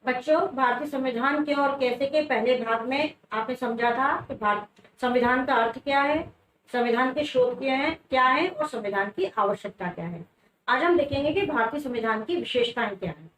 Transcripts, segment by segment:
बच्चों, भारतीय संविधान के और कैसे के पहले भाग में आपने समझा था कि संविधान का अर्थ क्या है, संविधान के स्रोत क्या है और संविधान की आवश्यकता क्या है। आज हम देखेंगे कि भारतीय संविधान की विशेषताएं क्या है।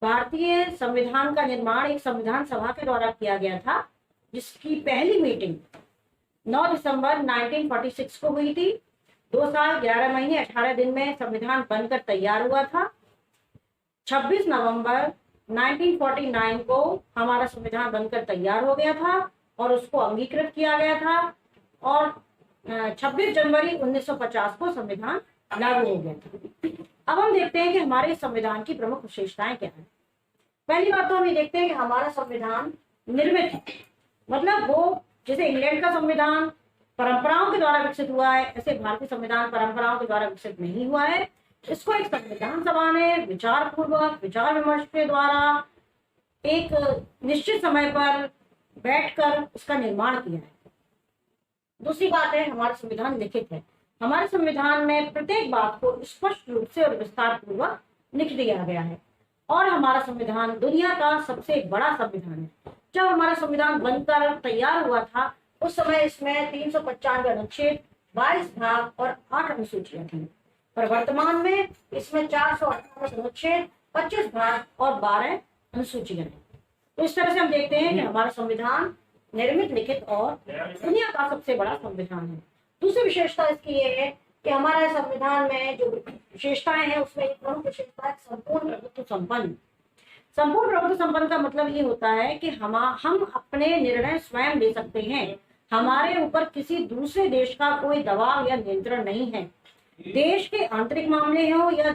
भारतीय संविधान का निर्माण एक संविधान सभा के द्वारा किया गया था, जिसकी पहली मीटिंग 9 दिसंबर 1946 को हुई थी। 2 साल 11 महीने 18 दिन में संविधान बनकर तैयार हुआ था। 26 नवंबर 1949 को हमारा संविधान बनकर तैयार हो गया था और उसको अंगीकृत किया गया था और 26 जनवरी 1950 को संविधान लागू हो गया था। अब हम देखते हैं कि हमारे संविधान की प्रमुख विशेषताएं क्या है। पहली बात तो हम ये देखते हैं कि हमारा संविधान निर्मित है, मतलब वो जैसे इंग्लैंड का संविधान परंपराओं के द्वारा विकसित हुआ है, ऐसे भारतीय संविधान परंपराओं के द्वारा विकसित नहीं हुआ है। इसको एक संविधान सभा ने विचार पूर्वक विचार विमर्श के द्वारा एक निश्चित समय पर बैठकर इसका निर्माण किया है। दूसरी बात है, हमारा संविधान लिखित है। हमारे संविधान में प्रत्येक बात को स्पष्ट रूप से और विस्तार पूर्वक लिख दिया गया है और हमारा संविधान दुनिया का सबसे बड़ा संविधान है। जब हमारा संविधान बनकर तैयार हुआ था उस समय इसमें 395 अनुच्छेद, 22 भाग और 8 अनुसूचियां थी, पर वर्तमान में इसमें 458 अनुच्छेद, 25 भाग और 12 अनुसूचियां हैं। तो इस तरह से हम देखते हैं कि हमारा संविधान निर्मित, लिखित और दुनिया का सबसे बड़ा संविधान है। दूसरी विशेषता इसकी ये है कि हमारे संविधान में जो विशेषताएं हैं उसमें एक प्रमुख विशेषता है संपूर्ण प्रभुत्व संपन्न। संपूर्ण प्रभुत्व संपन्न का मतलब ये होता है कि हम अपने निर्णय स्वयं ले सकते हैं। हमारे ऊपर किसी दूसरे देश का कोई दबाव या नियंत्रण नहीं है। देश के आंतरिक मामले हो या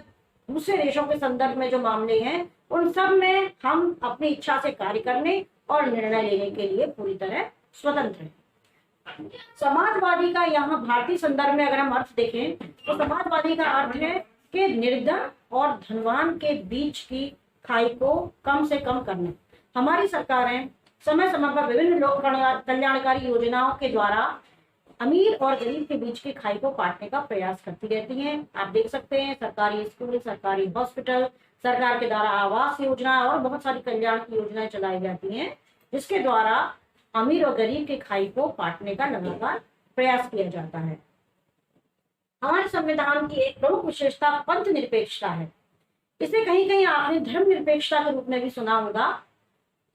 दूसरे देशों के संदर्भ में जो मामले हैं उन सब में हम अपनी इच्छा से कार्य करने और निर्णय लेने के लिए पूरी तरह स्वतंत्र हैं। समाजवादी का यहाँ भारतीय संदर्भ में अगर हम अर्थ देखें तो समाजवादी का अर्थ है कि निर्धन और धनवान के बीच की खाई को कम से कम करना। हमारी सरकारें समय समय पर विभिन्न लोक कल्याणकारी योजनाओं के द्वारा अमीर और गरीब के बीच की खाई को काटने का प्रयास करती रहती हैं। आप देख सकते हैं सरकारी स्कूल, सरकारी हॉस्पिटल, सरकार के द्वारा आवास योजना और बहुत सारी कल्याण की योजनाएं चलाई जाती हैं, जिसके द्वारा अमीर और गरीब की खाई को काटने का लगातार प्रयास किया जाता है। हमारे संविधान की एक प्रमुख विशेषता पंथ निरपेक्षता है। इसे कहीं कहीं आपने धर्म निरपेक्षता के रूप में भी सुना होगा।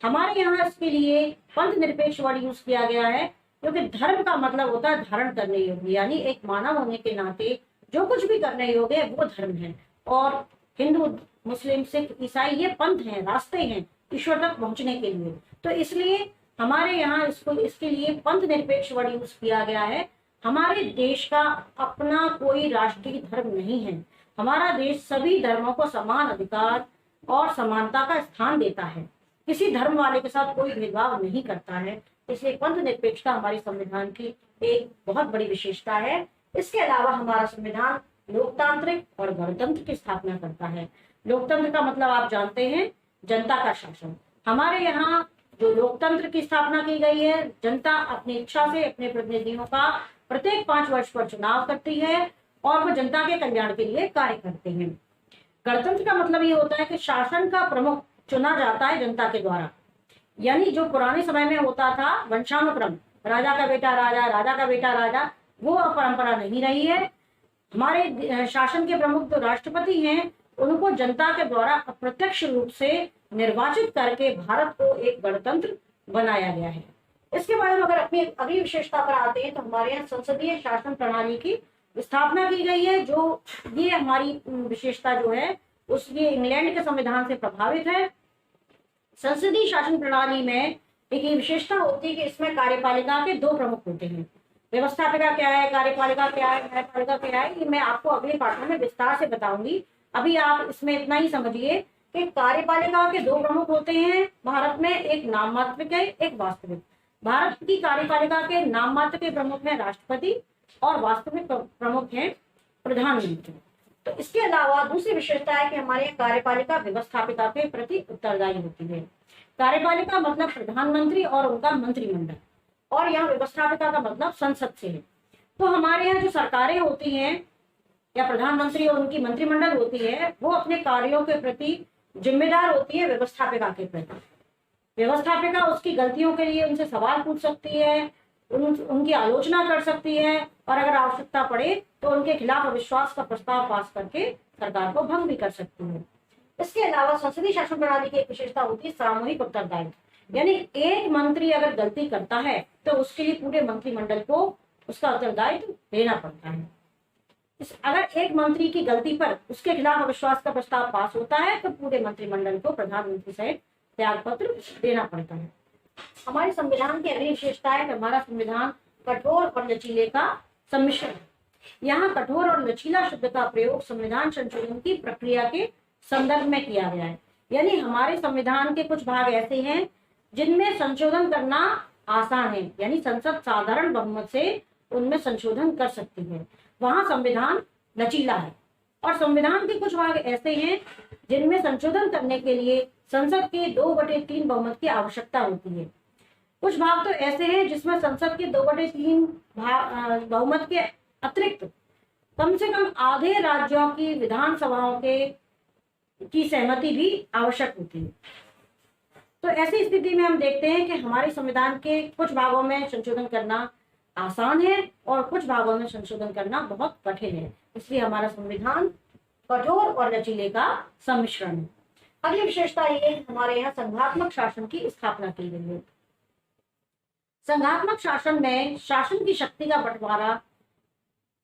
हमारे यहाँ इसके लिए पंथ निरपेक्ष वर्ड यूज किया गया है, क्योंकि धर्म का मतलब होता है धारण करने योग्य, यानी एक मानव होने के नाते जो कुछ भी करने योग्य है वो धर्म है। और हिंदू, मुस्लिम, सिख, ईसाई ये पंथ हैं, रास्ते हैं ईश्वर तक पहुंचने के लिए। तो इसलिए हमारे यहाँ इसके लिए पंथ निरपेक्ष वर्ड यूज किया गया है। हमारे देश का अपना कोई राष्ट्रीय धर्म नहीं है। हमारा देश सभी धर्मों को समान अधिकार और समानता का स्थान देता है, किसी धर्म वाले के साथ कोई भेदभाव नहीं करता है। इसलिए पंथ निरपेक्षता हमारे संविधान की एक बहुत बड़ी विशेषता है। इसके अलावा हमारा संविधान लोकतांत्रिक और गणतंत्र की स्थापना करता है। लोकतंत्र का मतलब आप जानते हैं, जनता का शासन। हमारे यहाँ जो लोकतंत्र की स्थापना की गई है, जनता अपनी इच्छा से अपने प्रतिनिधियों का प्रत्येक 5 वर्ष पर चुनाव करती है और वो जनता के कल्याण के लिए कार्य करते हैं। गणतंत्र का मतलब ये होता है कि शासन का प्रमुख चुना जाता है जनता के द्वारा, यानी जो पुराने समय में होता था वंशानुक्रम, राजा का बेटा राजा, राजा का बेटा राजा, वो परंपरा नहीं रही है। हमारे शासन के प्रमुख जो राष्ट्रपति हैं उनको जनता के द्वारा अप्रत्यक्ष रूप से निर्वाचित करके भारत को एक गणतंत्र बनाया गया है। इसके बाद अगर अपनी अगली विशेषता पर आते हैं तो हमारे यहाँ संसदीय शासन प्रणाली की स्थापना की गई है। जो ये हमारी विशेषता जो है उसकी इंग्लैंड के संविधान से प्रभावित है। संसदीय शासन प्रणाली में एक विशेषता होती है कि इसमें कार्यपालिका के 2 प्रमुख होते हैं। व्यवस्थापिका क्या है, कार्यपालिका क्या है, न्यायपालिका क्या है, ये मैं आपको अगले पाठों में विस्तार से बताऊंगी। अभी आप इसमें इतना ही समझिए कि कार्यपालिका के 2 प्रमुख होते हैं भारत में, एक नाम मात्र के, एक वास्तविक। भारत की कार्यपालिका के नाम मात्र के प्रमुख हैं राष्ट्रपति और वास्तविक प्रमुख हैं प्रधानमंत्री। तो इसके अलावा दूसरी विशेषता है कि हमारे कार्यपालिका व्यवस्थापिका के प्रति उत्तरदायी होती है। कार्यपालिका मतलब प्रधानमंत्री और उनका मंत्रिमंडल, और यहाँ व्यवस्थापिका का मतलब संसद से है। तो हमारे यहाँ जो सरकारें होती हैं या प्रधानमंत्री और उनकी मंत्रिमंडल होती है वो अपने कार्यों के प्रति जिम्मेदार होती है व्यवस्थापिका के प्रति। व्यवस्थापिका उसकी गलतियों के लिए उनसे सवाल पूछ सकती है, उनकी आलोचना कर सकती है, और अगर आवश्यकता पड़े तो उनके खिलाफ अविश्वास का प्रस्ताव पास करके सरकार को भंग भी कर सकती है। इसके अलावा संसदीय शासन प्रणाली की एक विशेषता होती है सामूहिक उत्तरदायित्व, यानी एक मंत्री अगर गलती करता है तो उसके लिए पूरे मंत्रिमंडल को उसका उत्तरदायित्व देना पड़ता है। अगर एक मंत्री की गलती पर उसके खिलाफ अविश्वास का प्रस्ताव पास होता है तो पूरे मंत्रिमंडल को प्रधानमंत्री सहित त्याग पत्र देना पड़ता है। हमारे संविधान की अगली विशेषता है कि हमारा संविधान कठोर और लचीले का सम्मिश्रण है। यहाँ कठोर और लचीला शब्द का प्रयोग संविधान संशोधन की प्रक्रिया के संदर्भ में किया गया है। यानी हमारे संविधान के कुछ भाग ऐसे हैं जिनमें संशोधन करना आसान है, यानी संसद साधारण बहुमत से उनमें संशोधन कर सकती है, वहां संविधान लचीला है। और संविधान के कुछ भाग ऐसे हैं जिनमें संशोधन करने के लिए संसद के 2/3 बहुमत की आवश्यकता होती है। कुछ भाग तो ऐसे हैं जिसमें संसद के 2/3 बहुमत के अतिरिक्त कम से कम आधे राज्यों की विधानसभाओं की सहमति भी आवश्यक होती है। तो ऐसी स्थिति में हम देखते हैं कि हमारे संविधान के कुछ भागों में संशोधन करना आसान है और कुछ भागों में संशोधन करना बहुत कठिन है। इसलिए हमारा संविधान कठोर और लचीले का सम्मिश्रण है। अगली विशेषता ये हमारे यहाँ संघात्मक शासन की स्थापना की गई है। संघात्मक शासन में शासन की शक्ति का बंटवारा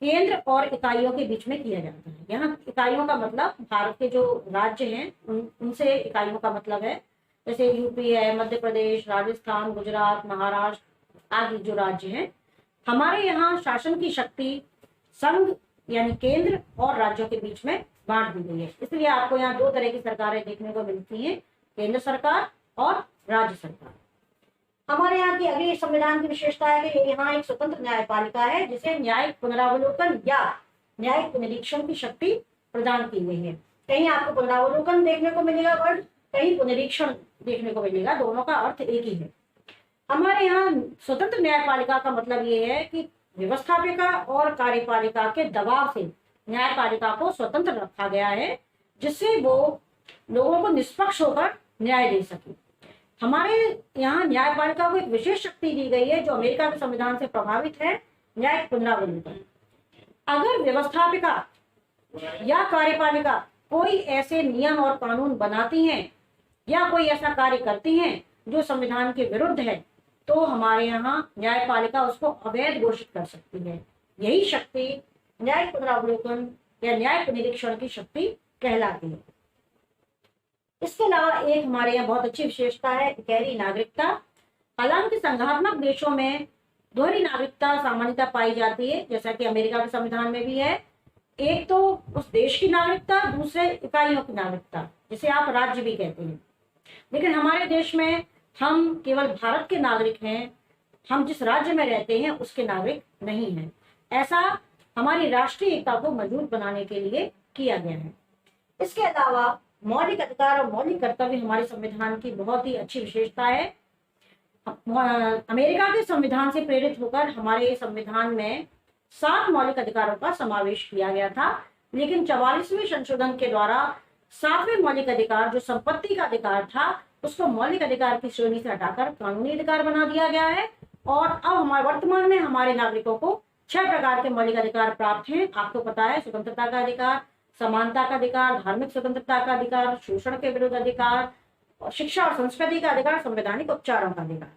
केंद्र और इकाइयों के बीच में किया जाता है। यहाँ इकाइयों का मतलब भारत के जो राज्य हैं उनसे इकाइयों का मतलब है, जैसे यूपी है, मध्य प्रदेश, राजस्थान, गुजरात, महाराष्ट्र आदि जो राज्य हैं। हमारे यहाँ शासन की शक्ति संघ यानी केंद्र और राज्यों के बीच में बांट दी गई है। इसलिए आपको यहाँ 2 तरह की सरकारें देखने को मिलती हैं, केंद्र सरकार और राज्य सरकार। हमारे यहाँ की अगली संविधान की विशेषता है कि यहाँ एक स्वतंत्र न्यायपालिका है जिसे न्यायिक पुनरावलोकन या न्यायिक पुनरीक्षण की शक्ति प्रदान की गई है। कहीं आपको पुनरावलोकन देखने को मिलेगा वर्ड, कहीं पुनरीक्षण देखने को मिलेगा, दोनों का अर्थ एक ही है। हमारे यहाँ स्वतंत्र न्यायपालिका का मतलब ये है कि व्यवस्थापिका और कार्यपालिका के दबाव से न्यायपालिका को स्वतंत्र रखा गया है, जिससे वो लोगों को निष्पक्ष होकर न्याय दे सके। हमारे यहाँ न्यायपालिका को एक विशेष शक्ति दी गई है जो अमेरिका के संविधान से प्रभावित है, न्यायिक पुनरावलोकन। अगर व्यवस्थापिका या कार्यपालिका कोई ऐसे नियम और कानून बनाती हैं या कोई ऐसा कार्य करती हैं जो संविधान के विरुद्ध है, तो हमारे यहाँ न्यायपालिका उसको अवैध घोषित कर सकती है। यही शक्ति न्यायिक पुनरावलोकन या न्याय पुनरीक्षण की शक्ति कहलाती है। इसके अलावा एक हमारे यहाँ बहुत अच्छी विशेषता है गहरी नागरिकता। हालांकि संघात्मक देशों में दोहरी नागरिकता सामान्यतः पाई जाती है, जैसा कि अमेरिका के संविधान में भी है। एक तो उस देश की नागरिकता, दूसरे इकाइयों की नागरिकता, जिसे आप राज्य भी कहते हैं। लेकिन हमारे देश में हम केवल भारत के नागरिक हैं, हम जिस राज्य में रहते हैं उसके नागरिक नहीं हैं। ऐसा हमारी राष्ट्रीय एकता को मजबूत बनाने के लिए किया गया है। इसके अलावा मौलिक अधिकार और मौलिक कर्तव्य हमारे संविधान की बहुत ही अच्छी विशेषता है। अमेरिका के संविधान से प्रेरित होकर हमारे संविधान में 7 मौलिक अधिकारों का समावेश किया गया था, लेकिन 44वें संशोधन के द्वारा 7वें मौलिक अधिकार जो संपत्ति का अधिकार था उसको मौलिक अधिकार की श्रेणी से हटाकर कानूनी अधिकार बना दिया गया है। और अब हमारे वर्तमान में हमारे नागरिकों को 6 प्रकार के मौलिक अधिकार प्राप्त हैं। आपको पता है, स्वतंत्रता का अधिकार, समानता का अधिकार, धार्मिक स्वतंत्रता का अधिकार, शोषण के विरुद्ध अधिकार, और शिक्षा और संस्कृति का अधिकार, संवैधानिक उपचारों का अधिकार।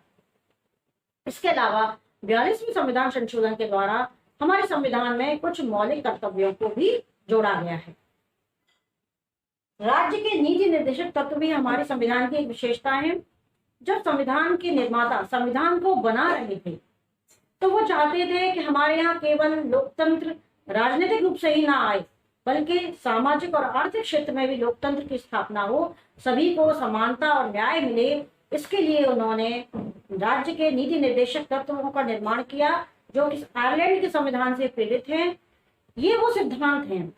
इसके अलावा 42वें संविधान संशोधन के द्वारा हमारे संविधान में कुछ मौलिक कर्तव्यों को भी जोड़ा गया है। राज्य के नीति निर्देशक तत्व भी हमारे संविधान की एक विशेषता है। जब संविधान के निर्माता संविधान को बना रहे थे तो वो चाहते थे कि हमारे यहाँ केवल लोकतंत्र राजनीतिक रूप से ही ना आए, बल्कि सामाजिक और आर्थिक क्षेत्र में भी लोकतंत्र की स्थापना हो, सभी को समानता और न्याय मिले। इसके लिए उन्होंने राज्य के नीति निर्देशक तत्वों का निर्माण किया जो कि आयरलैंड के संविधान से प्रेरित हैं। ये वो सिद्धांत हैं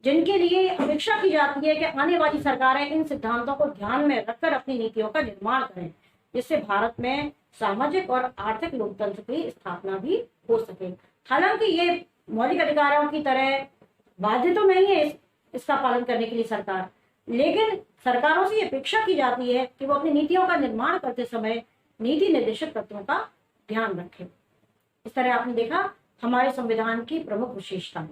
जिनके लिए अपेक्षा की जाती है कि आने वाली सरकारें इन सिद्धांतों को ध्यान में रखकर अपनी नीतियों का निर्माण करें, जिससे भारत में सामाजिक और आर्थिक लोकतंत्र की स्थापना भी हो सके। हालांकि ये मौलिक अधिकारों की तरह बाध्य तो नहीं है इसका पालन करने के लिए सरकार, लेकिन सरकारों से ये अपेक्षा की जाती है कि वो अपनी नीतियों का निर्माण करते समय नीति निर्देशक तत्वों का ध्यान रखें। इस तरह आपने देखा हमारे संविधान की प्रमुख विशेषताएं।